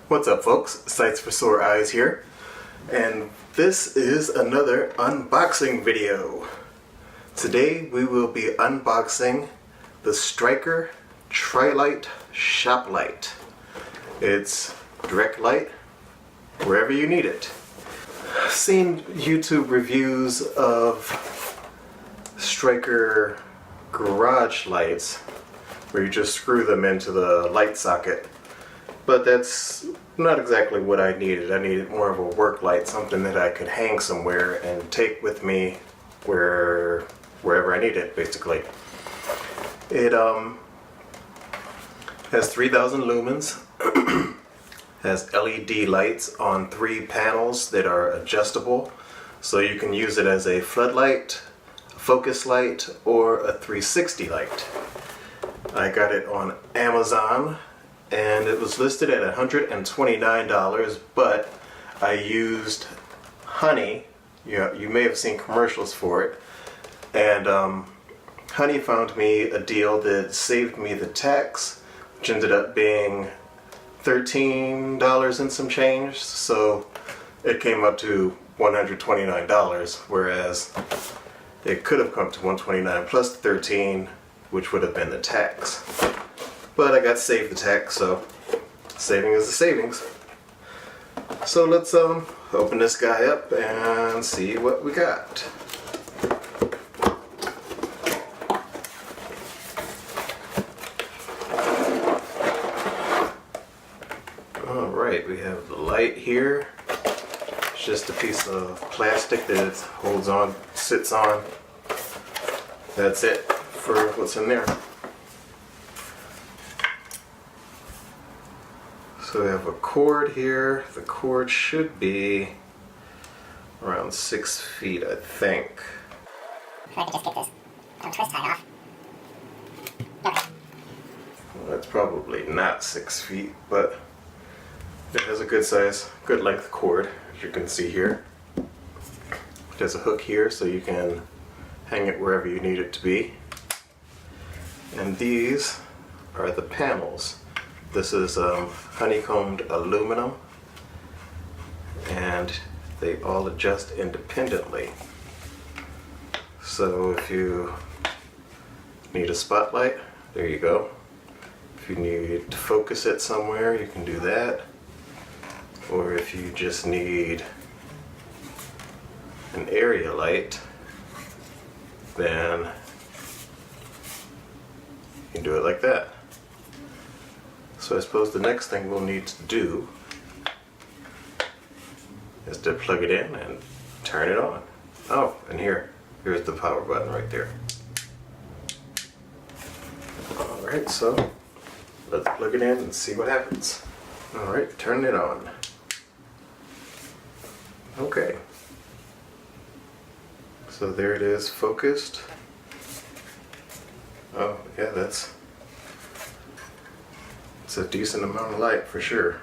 What's up, folks? Sights for Sore Eyes here, and this is another unboxing video. Today we will be unboxing the Striker TRiLIGHT ShopLight. It's direct light wherever you need it. I've seen YouTube reviews of Striker garage lights where you just screw them into the light socket. But that's not exactly what I needed. I needed more of a work light, something that I could hang somewhere and take with me wherever I need it, basically. It has 3,000 lumens, has LED lights on 3 panels that are adjustable, so you can use it as a floodlight, a focus light, or a 360 light. I got it on Amazon, and it was listed at $129, but I used Honey. You may have seen commercials for it, and Honey found me a deal that saved me the tax, which ended up being $13 and some change, so it came up to $129, whereas it could have come to $129 plus $13, which would have been the tax. But I got saved the tax, so saving is a savings. So let's open this guy up and see what we got. Alright, we have the light here. It's just a piece of plastic that it holds on, sits on. That's it for what's in there. So we have a cord here. The cord should be around 6 feet, I think. I could just get this twist tied off. Okay. Well, that's probably not 6 feet, but it has a good size, good length cord, as you can see here. It has a hook here so you can hang it wherever you need it to be. And these are the panels. This is honeycombed aluminum, and they all adjust independently. So if you need a spotlight, there you go. If you need to focus it somewhere, you can do that. Or if you just need an area light, then you can do it like that. So I suppose the next thing we'll need to do is to plug it in and turn it on. Oh, and here's the power button right there. Alright, so let's plug it in and see what happens. Alright, turn it on. Okay. So there it is, focused. Oh, yeah, it's a decent amount of light for sure.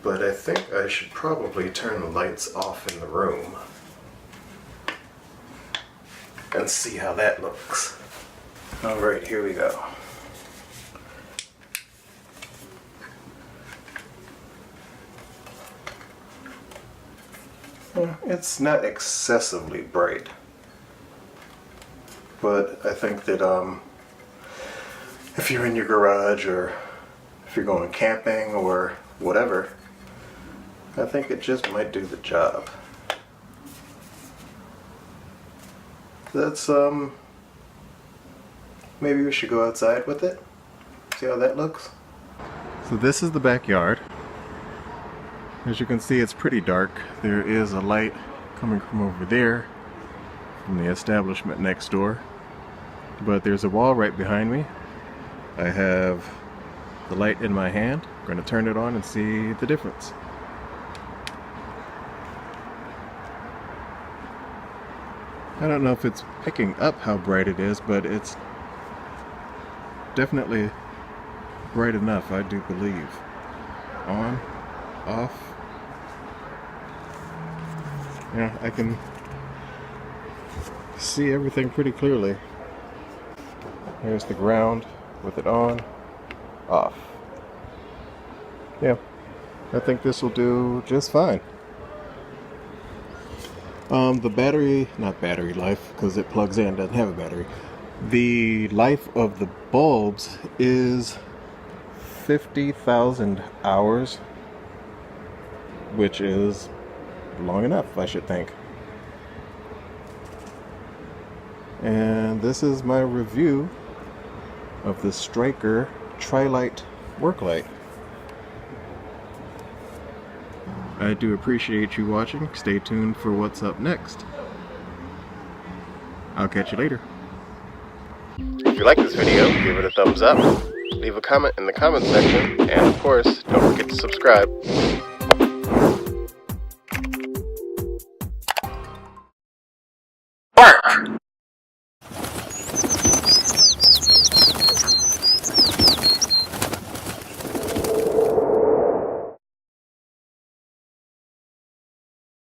But I think I should probably turn the lights off in the room and see how that looks. Alright, here we go. It's not excessively bright, but I think that if you're in your garage or if you're going camping or whatever, I think it just might do the job. That's maybe we should go outside with it, see how that looks. So this is the backyard. As you can see, it's pretty dark. There is a light coming from over there from the establishment next door, but there's a wall right behind me. I have the light in my hand. I'm going to turn it on and see the difference. I don't know if it's picking up how bright it is, but it's definitely bright enough, I do believe. On, off. Yeah, I can see everything pretty clearly. Here's the ground with it on. off. Yeah, I think this will do just fine. The battery, not battery life, because it plugs in, doesn't have a battery. The life of the bulbs is 50,000 hours, which is long enough, I should think. And this is my review of the Striker TRiLIGHT work light. I do appreciate you watching. Stay tuned for what's up next. I'll catch you later. If you like this video, give it a thumbs up, leave a comment in the comment section, and of course, don't forget to subscribe. Bark!